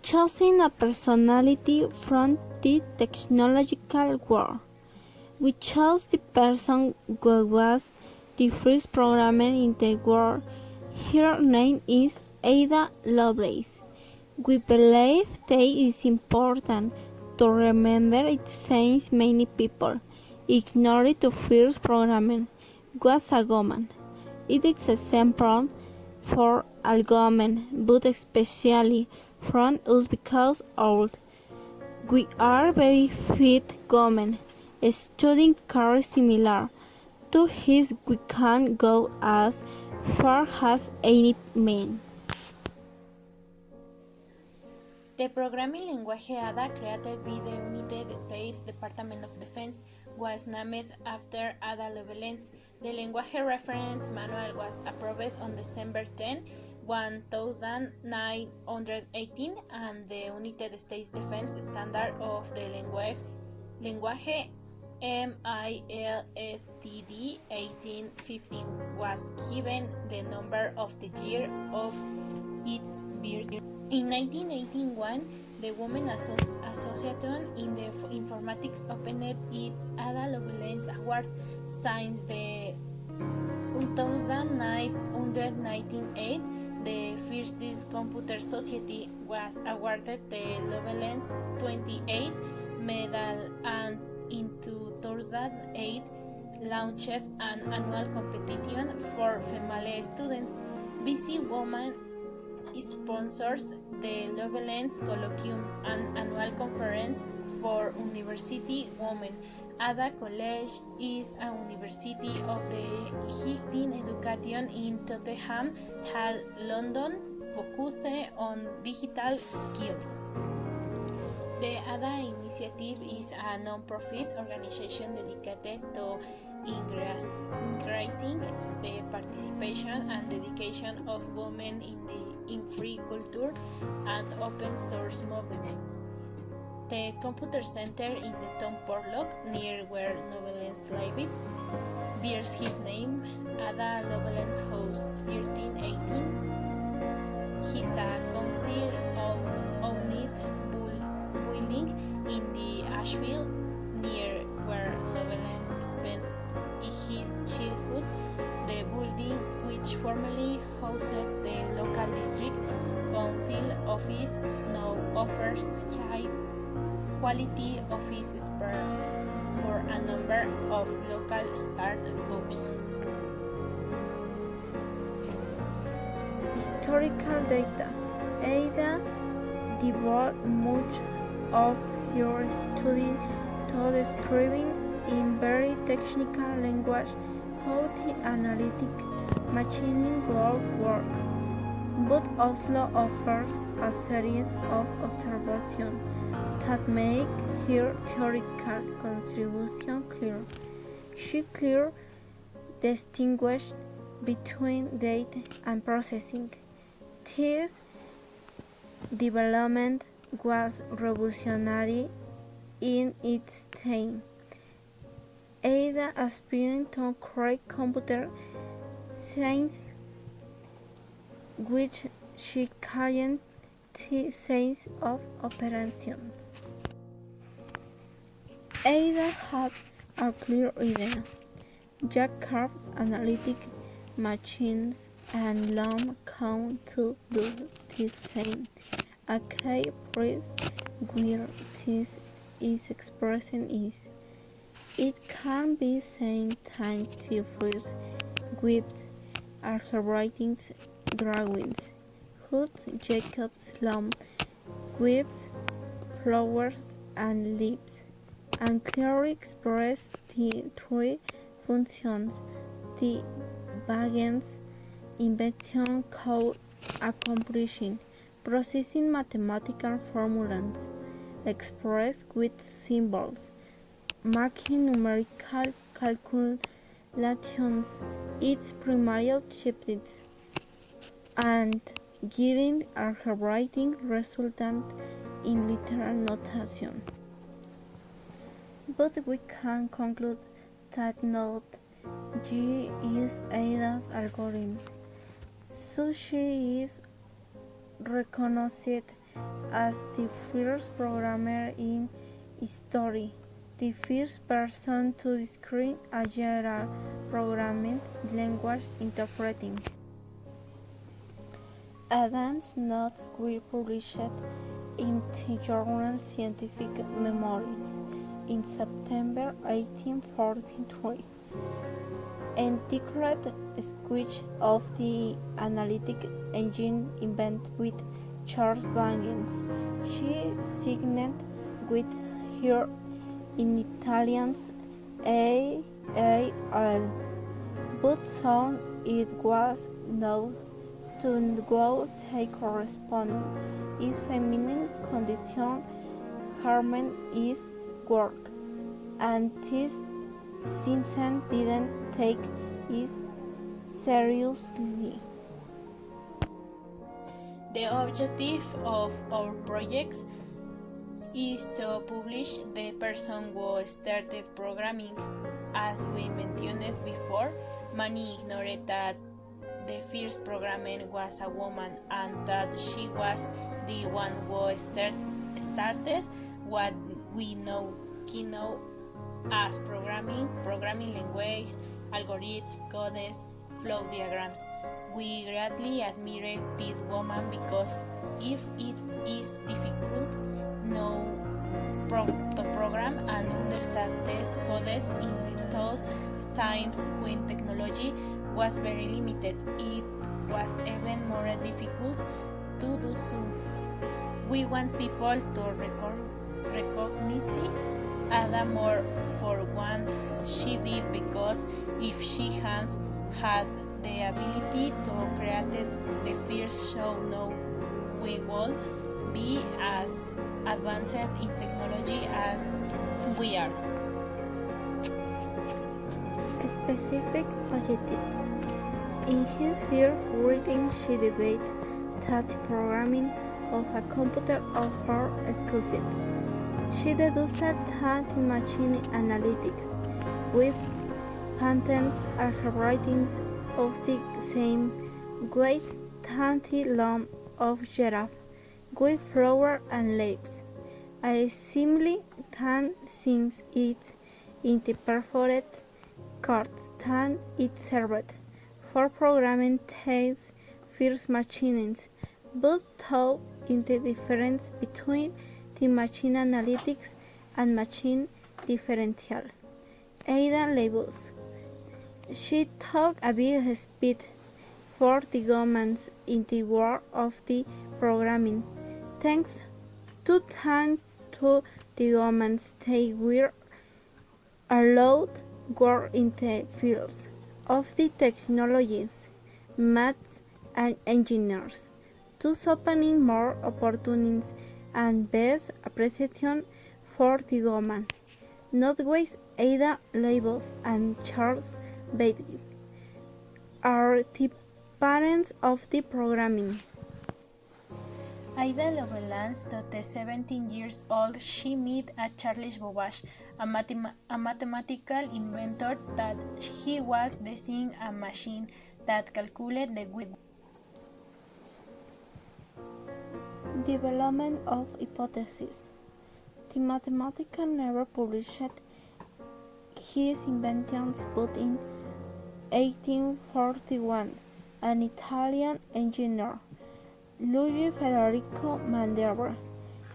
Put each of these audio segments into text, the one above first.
choosing a personality from the technological world. We chose the person who was the first programmer in the world. Her name is Ada Lovelace. We believe that it is important to remember it since many people ignored the first programmer was a woman. It is a example for all women, but especially from us because we are very fit women. Studying careers similar to his, we can go as far as any man. The programming language ADA created by the United States Department of Defense was named after Ada Lovelace. The language reference manual was approved on December 10, 1918, and the United States Defense Standard of the Language MILSTD 1815 was given the number of the year of its birth. In 1981, the Women Association in the Informatics opened its Ada Lovelace Award. Since the 1998, the first computer society was awarded the Lovelace 28 medal, and in 2008 launched an annual competition for female students. BC Women sponsors the Lovelace Colloquium, an annual conference for university women. Ada College is a university of the Higher Education in Tottenham Hall, London, focused on digital skills. The ADA initiative is a non-profit organization dedicated to increasing the participation and dedication of women in free culture and open source movements. The computer center in the town Portlock, near where Lovelace lived, bears his name. Ada Lovelace House 1318. He's a council-owned building in the Asheville, near where Lovelace spent his childhood. The building, which formerly housed the local district council office, now offers high quality office space for a number of local startups. Historical data. Ada devoted much of her study to describing in very technical language how the analytic machine work, but also offers a series of observations that make her theoretical contribution clear. She clearly distinguished between data and processing. This development was revolutionary in its time. Ada aspiring to create computer science, which she called the science of operations. Ada had a clear idea. Jack Carp's analytic machines and Lam come to do the same. A key phrase where this is expressed is: it can be seen time to first with algorithms drawings, hoods, Jacob's lamb, whips, flowers, and leaves, and clearly express the three functions the Baggins invention code accomplishing: processing mathematical formulas expressed with symbols, making numerical calculations its primary objectives, and giving algebraic resultant in literal notation. But we can conclude that not G is Ada's algorithm. So she is recognized as the first programmer in history, the first person to describe a general programming language interpreting. Adam's notes were published in the journal Scientific Memories in September 1843. Entitled Sketch of the Analytic Engine invented with Charles Babbage. She signed with her in Italians AAL, but soon it was known to go the correspondent is feminine condition harming his work, and this Simpson didn't take it seriously. The objective of our projects is to publish the person who started programming. As we mentioned before, many ignored that the first programmer was a woman and that she was the one who started what we know as programming language, algorithms, codes, flow diagrams. We greatly admire this woman because if it is difficult to program and understand these codes in those times when technology was very limited, it was even more difficult to do so. We want people to recognize Ada more for what she did, because if she had had the ability to create the first show now, we would be as advanced in technology as we are. Specific objectives. In his first reading, she debated that the programming of a computer offered exclusive. She deduced that the machine analytics with patterns and writings of the same weight than the lump of giraffe with flower and leaves, assembly than since it in the perforated cards than it served for programming these first machines, but thought in the difference between the machine analytics and machine differential. Ada labels. She took a big speed for the governments in the world of the programming. Thanks to the governments, they were allowed work in the fields of the technologies, maths, and engineers, thus opening more opportunities and best appreciation for the government. Notwise, Ada Lovelace and Charles Babbage are the parents of the programming. Ada Lovelace, at 17 years old, she met a Charles Babbage, a mathematical inventor, that he was designing a machine that calculated the weight. Development of hypotheses. The mathematician never published his inventions, but in 1841, an Italian engineer, Luigi Federico Mandela,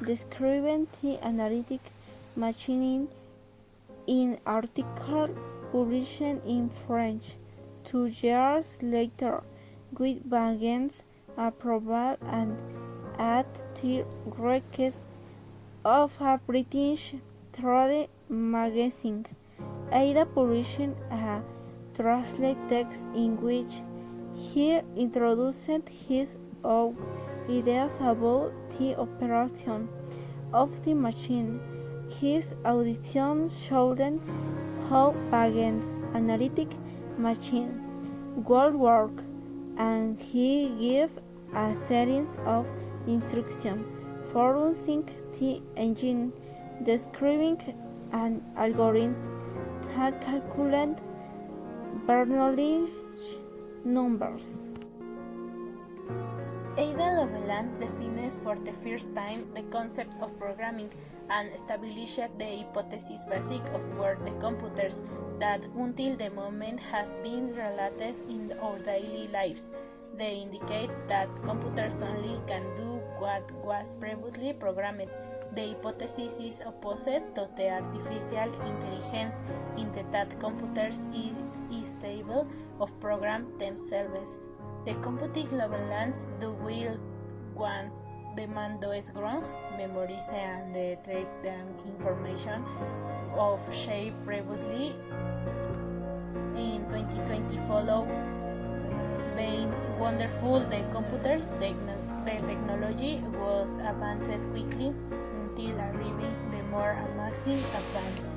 described the analytic machine in an article published in French. 2 years later, with Baggage's approval and at the request of a British trade magazine, Ada published a translated text in which he introduced his own ideas about the operation of the machine. His auditions showed how Baggage's analytic machine would work, and he gave a series of instructions for using the engine, describing an algorithm that calculated Bernoulli's numbers. Ada Lovelace defined for the first time the concept of programming and established the hypothesis basic of word the computers that until the moment has been related in our daily lives. They indicate that computers only can do what was previously programmed. The hypothesis is opposite to the artificial intelligence in that computers is able of program themselves. The computing Lovelace do will want the mando es grong, memorize and treat the information of shape previously in 2020 follow being wonderful. The technology was advanced quickly until arriving the more amazing advance.